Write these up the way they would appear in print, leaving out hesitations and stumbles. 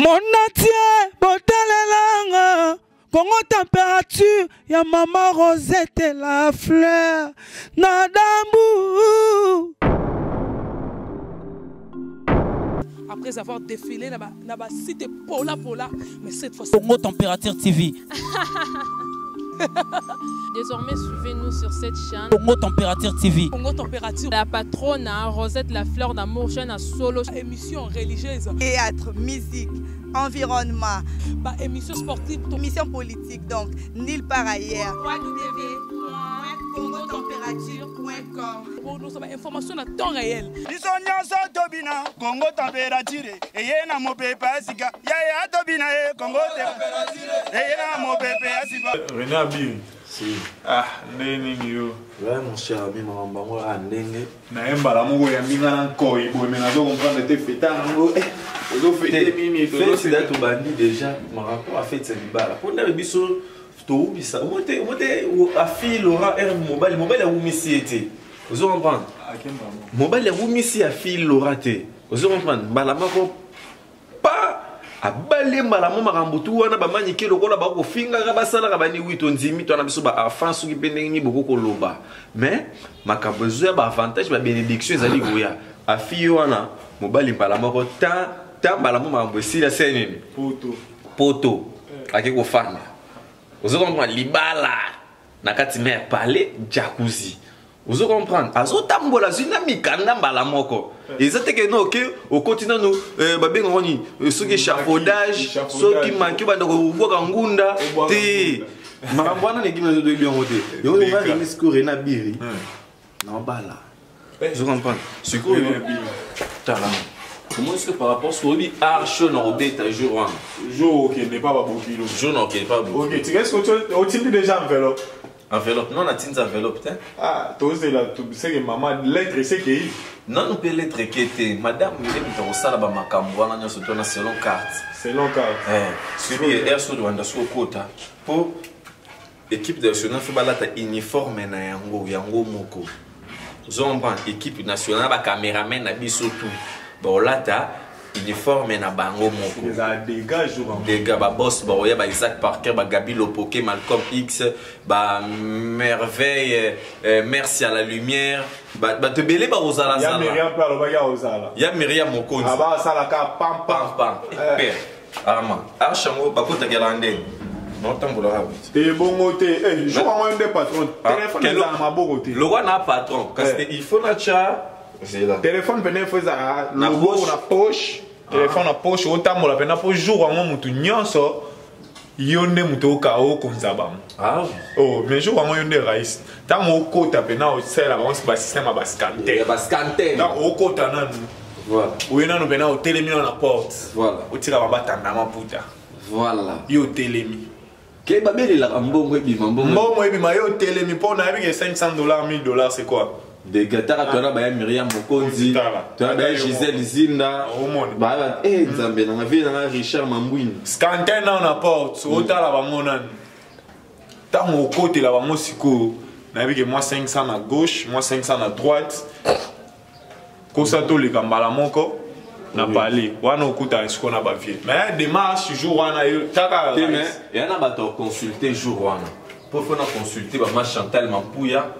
Monatie, botalelanga, Congo température, ya maman Rosette et la fleur, Nadambu. Après avoir défilé, na cité Pola, mais cette fois Congo Température TV. Désormais, suivez-nous sur cette chaîne. Congo Température TV. Congo Température. La patronne, Rosette la fleur d'amour, chaîne à solo. Émission religieuse. Théâtre, musique, environnement. Bah, émission sportive. Émission politique, donc nulle part ailleurs. www.congotempérature.com. Pour nous avoir information à temps réel. Congo Température. Et yena mo pepe asika. Ya tobina Congo Température. Et yena mo pepe asika. René Abi. Si. Ah, neni yo. Ouais, mon cher ami, maman, moi, à nene. Naemba la mogo ya minga encore. Il faut maintenant comprendre tes fêtes. Fête d'être bandit déjà. Mon rapport a fait cette balle. Pour nous, biso, to ubisa. Moi, a fille Laura R mobile. Mobile a oumisi été. Vous comprenez? Mobile a oumisi a fille Laura té. Vous comprenez? Balamako pas. Abale malamu makambutu wana bamanyike lokola bako finga basala kabani wito nzimi to na biso ba enfant soki pendengi boko koloba mais makabezo ya ba avantage ba bénédiction ezali goya afi wana mobali malamako ta malamu makambo esila senini poto ake ko fanda ozo comprendre libala na kati mer parler jacuzzi. Vous comprenez? Azo tambola zina mikanda mbala moko. Ezate no ke au continent nous babenga ngoni ce qui échafaudage, ce qui manque ba ndoko voka ngunda te. Marambwana ne gimna de lion ote. Yo va risque René Biri. Non bala. Vous comprenez? Ce que talent. Comment est-ce que par rapport à ce qu'on dit arche no beta jour jour qui n'est pas beaucoup kilo. Jour non qui n'est pas beaucoup. OK, tu est-ce que tu déjà enveloppe? Enveloppe, non, on a une enveloppe. Ah, tu sais que maman, lettre, c'est qui? Non, nous pouvons lettre qui était. Madame, nous avons au salon de Macamboua, nous avons selon carte. Selon carte. Suivi Air Sud Rwanda sur Kota. Pour l'équipe nationale, il faut que uniforme na yango moko. Nous avons équipe nationale, ba caméraman na biso tout. Bon là uniforme na bango moko. Des gars jouent. Des gars ba boss ba oya ba Isaac Parker ba Gabi Lopoke Malcolm X ba merveille merci à la lumière ba te belé ba ozala sala. Ya Myriam pa ba ya ozala. Ya Myriam mokonzi. Aba sala ka pam pam. Père. Arma. Archango ba kota gelande. Non tambola habit. Te bongo te joue en un des patrons. Téléphone na maboko te. Le roi na patron parce que il faut na cha téléphone venait faire na poche téléphone na poche otambola pena po jour en mutu nyonso yonde mutu ka o konzaba ah oh mais jour en yonde rais tamo okota pena o sela ba système ba scanner donc okota nanu voilà oyena no pena o telemi na porte voilà o tira ba batanda maputa voilà yo telemi ke babeli la mbongo ebima yo telemi po na yebi $500 $1000 c'est quoi des gars tu as ba Myriam Mokonzi tu as ba Gisèle Zinda ba nzambe na vie na Richard Mambwini scanner na porte otala ba monani tango côté la ba mosiko na bi que moi 500 à gauche moi 500 à droite ko sa to le kambala moko na parler wana okuta esiko na ba vie mais démarche jour wana taka mais yana ba to consulter jour wana pour faut na consulter ba ma Chantal Mampouya.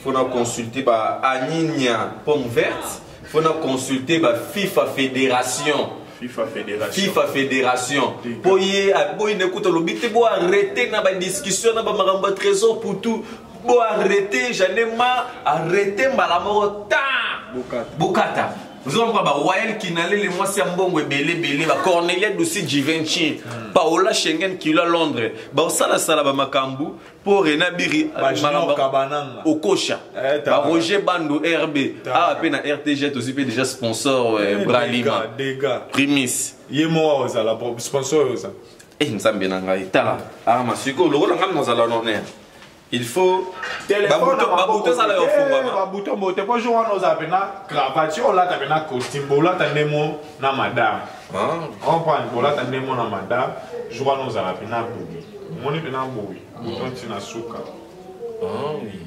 Il faut consulter Aninia Pomme Verte. Il faut consulter FIFA Fédération. FIFA Fédération. Pour y écouter le but, pour arrêter la discussion, na ba trésor pour tout. Pour arrêter, j'en ai marre, arrêter la mort. Bukata. Nous avons pas Royal qui n'allait les mois c'est un bon belé Cornelia Dussi Givenchy Paola Schengen qui l'a Londres ba sala sala ba makambu pour René Biri Okosha ba Roger Bando RB ah pe na RTG aussi fait déjà sponsor Bralima Primis yemo ozala sponsor oza nzambe na ngai tala ah masiko lo na ngam nozala l'honneur. Il faut bouton ça là au fond bouton bote pour jouer nos apena cravate là tu as costume là tu nemo na madame comprendre là tu nemo na madame jouer nos apena boui moni pena boui bouton tina suka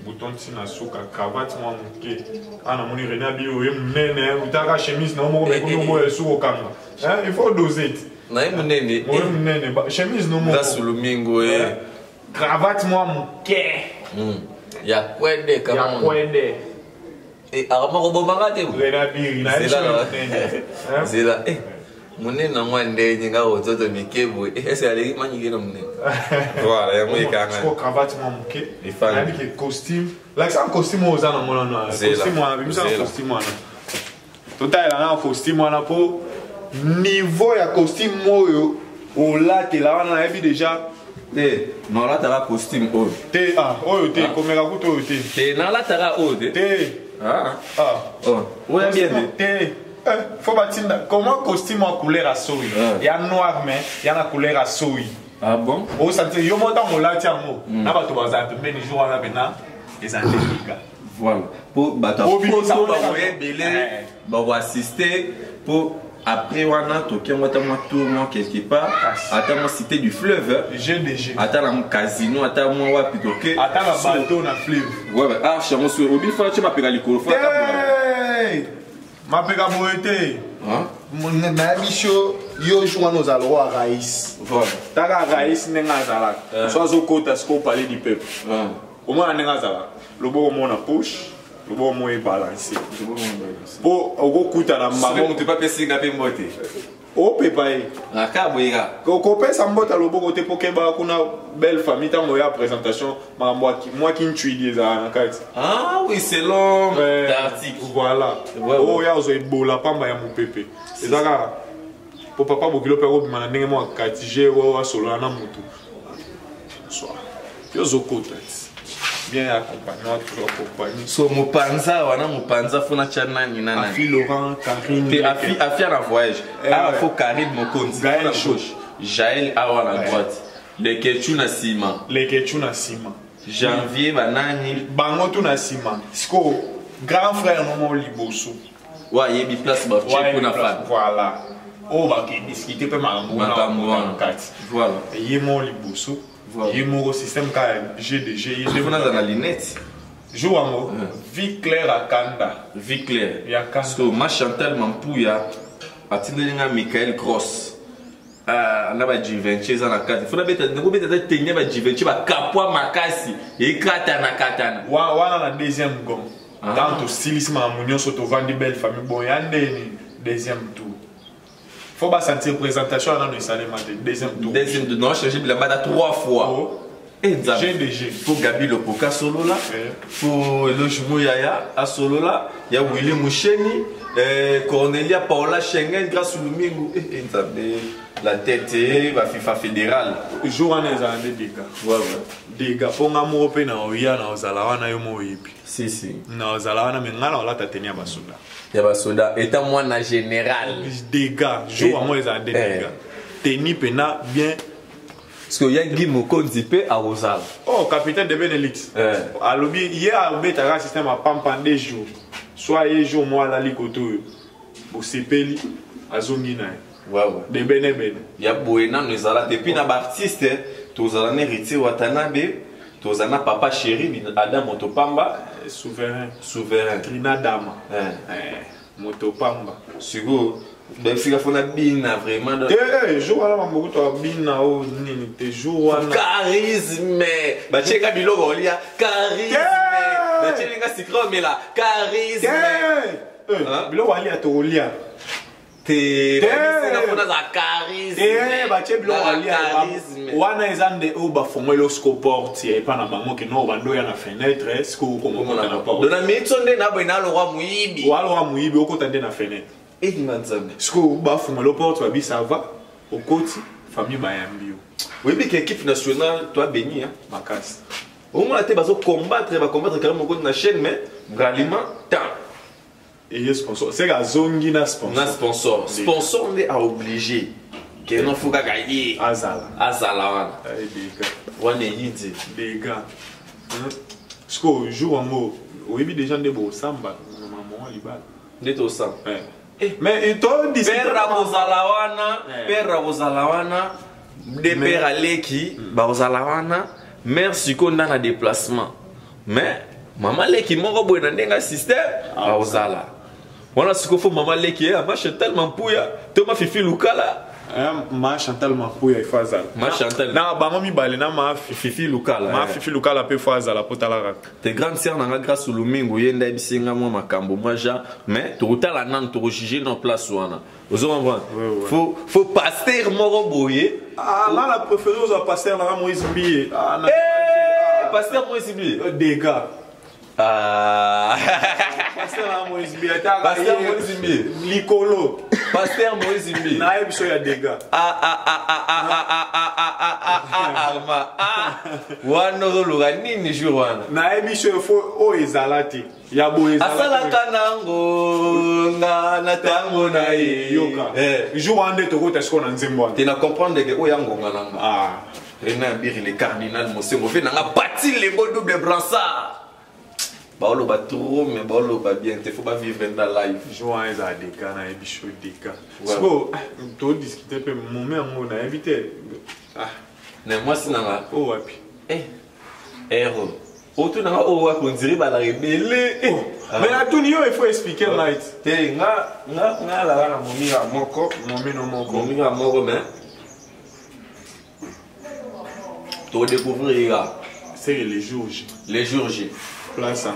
bouton tina suka cravate moi muke ana moni René Biri nene utaka chemise na mo ko mo su okanga il faut doser Na munene. Moi munene chemise no mo. Grâce au domingo cravate moi muke. Ya kwende kama. Ya kwende. Arama robomanga te. Rena biri na c'est là. Munene na ngwande nyinga ototo mikebu. Ese ali manyike no munene. Voilà, ya mwikanga. Ko cravate moi muke. Les femmes. Avec le costume. Là c'est un costume aux ana mona no. Costume moi, bimisa costume moi. Total là un costume moi po niveau ya costume moyo au là te là on a vu déjà. Non là t'as costume haut. Te oyo te comme la couteau oyo te. Te non là t'as haut te. Ouais bien te. Faut bâtir comment costume en couleur à soie. Il y a noir mais il y a la couleur à soie. Ah bon? Au santé yo monta mo là tiens mo. Na ba to baza pe mais jour na bena les antéliga. Voilà. Pour bateau photo ba moyen belé ba va assister pour après wana tokia moi tour moi quelque part attends moi cité du fleuve GDG attends la casino attends moi wapi toke attends la bateau na fleuve ouais ah chamo sur obi fa tu m'appelles likolo fa m'appelle moete na bicho yo joua nos alrois raïs voilà taka raïs nenga zala soit zo kota sko parler du peuple au moins nenga zala lobo mo na push lobo mo e balancer po ogo kuta na mama tu pas penser ngape mbote o pepai akaboira ko pesa mbota lobo kote pokeba kuna belle famille tango ya présentation moi qui ntwidi za na kati ah oui c'est long l'article voilà oh ya zo ebola pamba ya mopepe ezaka po papa bokilo pe ko bima ndenge mo kati je wa solo na mutu so yo zo kota bien accompagné, toujours accompagné. So Mopanza, wana Mopanza fona chana ni nana. Afi Laurent, Karine. Afi à la voyage. Ah, faut Karine Mokonzi. Gaël Chouche. Jaël Awa à la droite. Les Ketchou na Sima. Les Ketchou na Sima. Janvier banani. Bango tu na Sima. Siko grand frère nomo Liboso. Ouais, il y a une place pour na femme. Voilà. Oh bah qui discuter peu malambo na kati. Voilà. Et mon Liboso. Il y a mon système GDG. Il est dans la lunette. Joue à moi. Vie claire à Kanda. Vie claire. Il y a Kanda. Parce que ma Chantal Mampouya a tenu Michael Cross. On a dit 20 ans à la carte. Il faut que tu aies dit 20 ans à Kapwa Makasi. Et Katana Katana. Wana la deuxième gomme. Dans le stylisme, on se trouve dans une belle famille. Bon, il y a un deuxième tour. Faut pas sentir présentation dans le salé matin. Deuxième tour. Deuxième tour. Non, changer la bada 3 fois. Et GDG. Pour Gabi Lopoka solo là. Pour Lojimo Yaya à solo là. Il y a Willy Moucheni. Cornelia Paola Schengen grâce au domingo. Et la tête va FIFA fédérale. Jour en ezan des dégâts. Ouais. Dégâts. Pour ngamour pe na oya na ozalawana yo mo yipi. Si. Na ozalawana me ngala la tatenia basoda. Ya basoda état moi na général. Dégâts. Jour en moi ezan des dégâts. Teni pena bien. Parce que y a Guy Mokonzi pe à Rosal. Oh capitaine de Benelux. Alobi hier albé ta système à pampan des jours. Soit un jour moi la likoto. Pour sepeli azongina. Ouais. De Benebene. Il y a Boena nous allons depuis na artiste tous allons hériter Watanabe, tous allons papa chéri Adam Motopamba souverain Trina Dama Motopamba Sugo donc si la fona bina vraiment jour là mambo to bina o nini te jour wana charisme ba cheka biloko olia charisme ba chenga sikro mela charisme biloko alia to olia te la fona za charisme ba che biloko alia wana ezande o ba fongelo scoporti e pa na bango ke no bando ya na fenêtre est-ce que comment on na pas dona mitsonde na bena lo roi muibi walo muibi okotande na fenêtre et manzambe est-ce que ba fongelo porte ba bi ça va au côté famille bayambio oui mais équipe nationale toi béni hein makasi au moins te bazo combattre carrément contre na chaîne mais vraiment tant et sponsor c'est la zongi na sponsor sponsor on est obligé que non faut gagner azala wana dégâts wana yidi dégâts parce que jour en mot oui déjà des beaux samba maman libal neto ça mais il t'a dit père Rosalawana de père Aleki Rosalawana mère siko na déplacement mais maman Leki moko boy na ndenga système Rosala wana siko fo maman Leki ma Chantal Mampouya to ma fifi lukala Ma Chantal Mapuya il faut azala. Ma Chantal. Na bango mi balé na ma Fifi Lukala. Ma Fifi Lukala pe faut azala potala raka. Tes grandes sœurs n'ont grâce au Lumingo yenda bisinga moi makambo moi ja mais tu utala nan tu juger dans place wana. Vous comprenez? Faut passer moro boye. Ah là la préférée aux pasteur là Moïse Bié. Ah pasteur Moïse Bié. Dégâts. Ah. Pasteur Moïse Bié. Pasteur Moïse Bié. Licolo. Pasteur Moïse Bié. Na ebiso ya dégâts. Arma. Wana rolura nini jour wana. Na ebiso faut o ezalati. Ya bo ezalati. Asala kanango na tango na yoka. Jour ande to kota skona nzembo. Tu na comprendre que o yango ngana. Ah. Renan Biri le cardinal Mosengo fait nanga bâti les beaux double brassard. Baolo ba trop mais baolo ba bien te faut pas vivre dans la life. Joan eza deka na ebiso deka. So to discuter pe moment ngo na éviter. Ah. Na moi sinanga o wapi. Héros. Auto nanga o wapi on dirait ba la rebelle. Mais la tuni yo il faut expliquer light. Te nga la na momira moko, momira moko mais to découvrir c'est les jours J. Les jours J. Place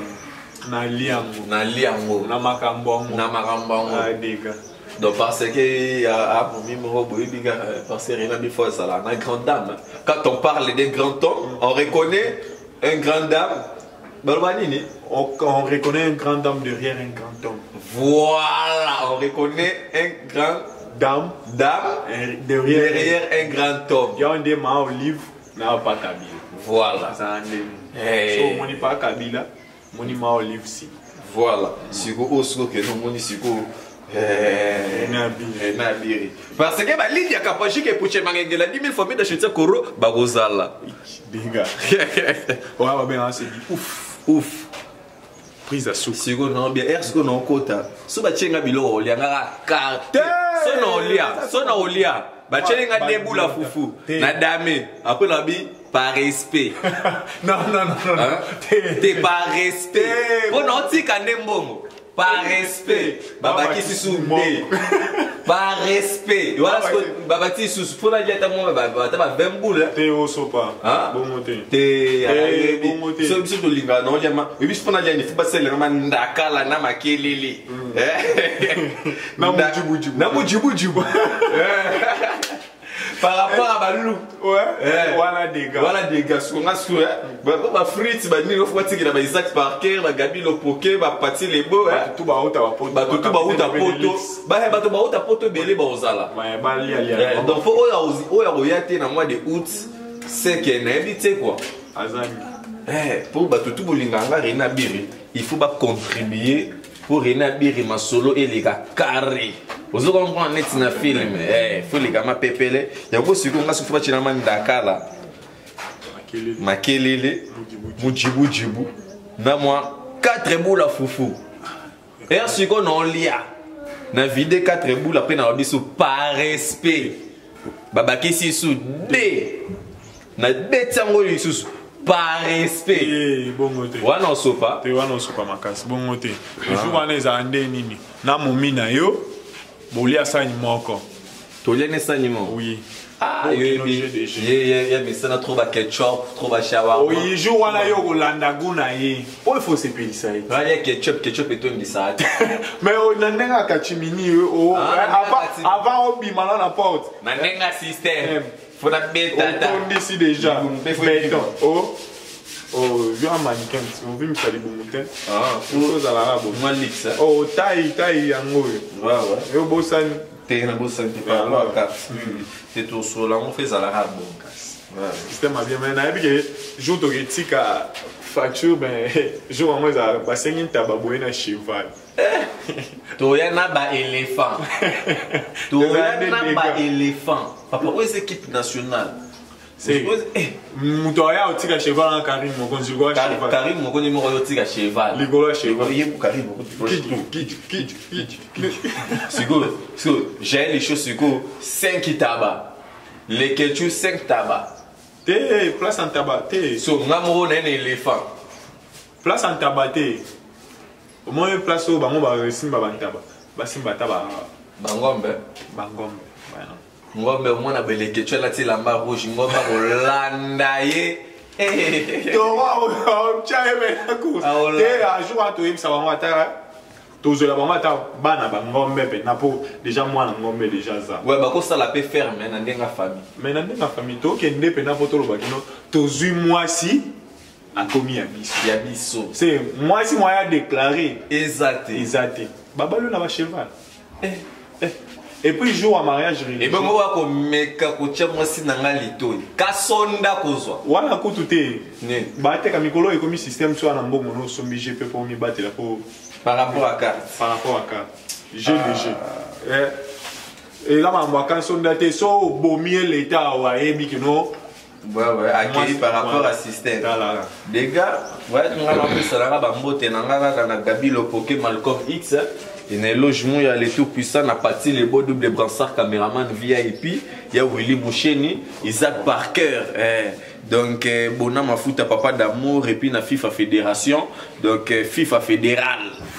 na liango na makambo ah dega donc parce que à pour mimo boyibiga parce que Renan Bifo ça là na grande dame quand on parle des grands hommes on reconnaît un grand dame balbanini on reconnaît un grand dame derrière un grand homme. Voilà, on reconnaît un grand dame derrière un grand homme. Il y a un débat olive n'a pas Kabila. Voilà. Ça en est. So moni pas Kabila, moni ma olive si. Voilà. Siko osko que non moni siko. Nabiri. Parce que ba ligne ya kapashi ke puche mangengela 10 000 fois mais d'acheter koro ba gozala. Dinga. Ouais ba bien c'est dit ouf. Prise à soupe. Siko non bien er siko non kota. So ba chenga biloko lianga carte. So na olia. Ba chenga debula fufu. Na dame. Après la bi par respect. Non. T'es par respect. Bon non tika ndembongo. Par respect. Babaki Sissoumbe. Par respect. Voilà ce que Babaki Sissoumbe. Faut la dire à moi. T'as pas 20 boules. T'es au sopa. Bon moté. T'es bon moté. C'est monsieur de Linga. Non, j'ai ma. Et puis je prends la ligne. Il faut passer le roman Ndakala Namakelele. Namujibu. Par rapport à Balou. Ouais. Voilà des gars. Ce qu'on a sur ma frites, bah ni le fois qu'il a ba Isaac Parker, ba Gabi le poké, ba Pati les beaux. Tout ba outa poto. Ba tout ba outa poto. Ba tout ba outa poto belé ba ozala. Ouais, ba li. Donc faut oya te na mois de août, c'est que na habité quoi. Azami. Pour ba tout bolinganga Renan Biri, il faut pas contribuer pour Renan Biri ma solo et les gars carré. Vous comprenez net na film faut les gars ma pepele ya go siko nga sufa china man Dakala Makelele Mujibu na moi 4 boules à foufou et siko non lia na vide 4 boules après na biso par respect babaki sisu d na betango lisusu par respect bon moté wana sopa te wana sopa makasi bon moté le jour wana eza ande nini na momina yo bolia sani moko toliane sani moko oui ah yeah mais ça na trop ba ketchup trop ba shawarma oui jour wana yo kolanda guna ye o il faut se pelisa ye ba ya ketchup et to ndisa mais on nandenga kachimini o avant on bimala na porte nandenga système faut la beta on ici déjà béton oh viens mannequin on veut me faire des bonmoutins pour ça la rabo moi lixa oh taille yango ouais yo bosan te na bosan te pas là cap c'est tout sur là on fait ça la rabo système a bien mais na bi jour to getika facture ben jour moi ça ba 5000 tababoye na cheval to ya na ba éléphant papa où est l'équipe nationale c'est mutoya otika cheval en Karim mokonzi go cheval Karim mokonzi mo otika cheval ligolo cheval yebo Karim Sigo j'ai les choses Sigo 5 tabac les ketchup 5 tabac te place en tabac te so ngamo na un éléphant place en tabac te au moins place au bango ba simba bantaba ba simba taba bangombe voilà Ngombe mwana beleke tu la lamba rouge ngombe Rolanda ye. Toi tu as aimé la course. Et un jour à toi ça va m'attendre. Tous la maman ta bana ba ngombe pe na po déjà moi na ngombe déjà ça. Ouais ba ko ça la peut faire mais na ndenga famille. Mais na ndenga famille to ke ndé pe na photo lo ba kino to zui moi si a commis ya biso. C'est moi si moi a déclaré exact. Baba le na ba cheval. Et puis jour à mariage religieux. Et ben moi ko meka ko tia moi si nanga litoi. Kasonda kozwa. Wana ko tuté. Ba te ka mikolo e komi système so na mbongo no so mi GP pour mi battre la pour par rapport à carte. Par rapport à carte. GDG. Et là ma mbaka sonda te so bomie l'état wa ebi kino. Ouais accueilli par rapport à système. Les gars, ouais on a appris ça là ba mbote nanga na Gabi le Poké Malcolm X. Il y a un logement, il y a les tout puissants, on a parti les beaux double brassard, caméraman VIP, il y a Willy Moucheni, Isaac Parker. Donc, Bona m'a foutu à papa d'amour et puis na FIFA Fédération. Donc, FIFA Fédéral.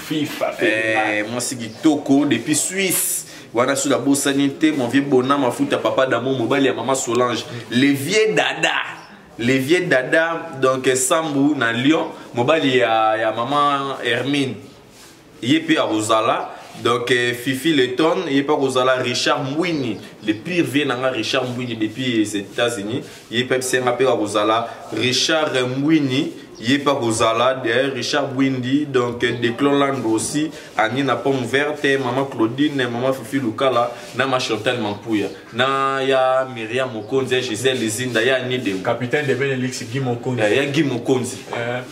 Moi, c'est Gitoko depuis Suisse. Voilà sur la bourse sanité, mon vieux Bona m'a foutu à papa d'amour, mobile et maman Solange. Les vieux Dada, donc Sambou, dans Lyon, mobile il y a maman Hermine. Il est à Rosala, donc Fifi Letton, il est pas Rosala, Richard Mouini, le pire vient à Richard Mouini depuis les États-Unis, il est pas à Rosala, Richard Mouini, il est pas Rosala, derrière Richard Mouini, donc de Clonland aussi, Annie na pomme verte, maman Claudine, maman Fifi Lukala, na ma Chantal Mampouya, na ya Myriam Mokonzi, Gisèle Lezinda, ya Annie de capitaine de Benelux Guy Mokonzi. Ya Guy Mokonzi.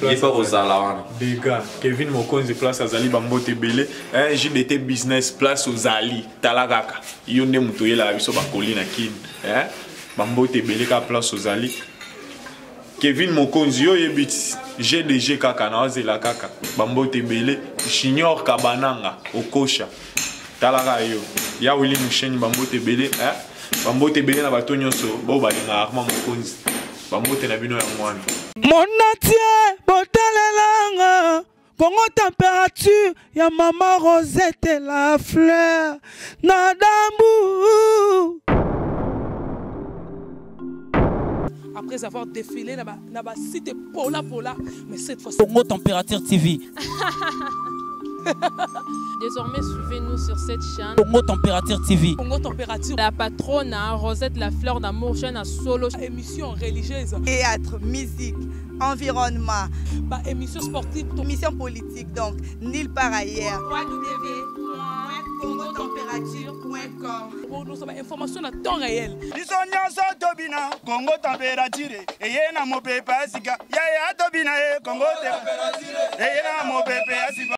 Il est pas Rosala. Des gars, Kevin Mokonzi place à Zali Bambote Belé, un JDT business place aux Zali, Talagaka. Yonde Moutoye la biso bakoli na kin. Bambote Belé ka place aux Zali. Kevin Mokonzi yo yebit GDG kaka na wazela kaka. Bambote Belé, Junior Kabananga Okosha. Talaga yo. Ya Willy Moucheni Bambote Belé, Bambote Belé na bato nyonso bo balinga Armand Mokonzi. Bambote na bino ya mwana. Monatie botalelanga Congo température ya maman Rosette la fleur Nadambu. Après avoir défilé dans la cité Pola, mais cette fois-ci... Congo Température TV. Désormais, suivez-nous sur cette chaîne. Congo Température TV. Congo Température. La patronne, Rosette la fleur d'amour, chaîne à solo. Émission religieuse. Théâtre, musique, environnement. Émission sportive. Émission politique, donc, nulle part ailleurs. www.congotempérature.com. Nous avons information à temps réel. Congo Température. Et y a mon pépé, Congo Température. Et y a mon pépé,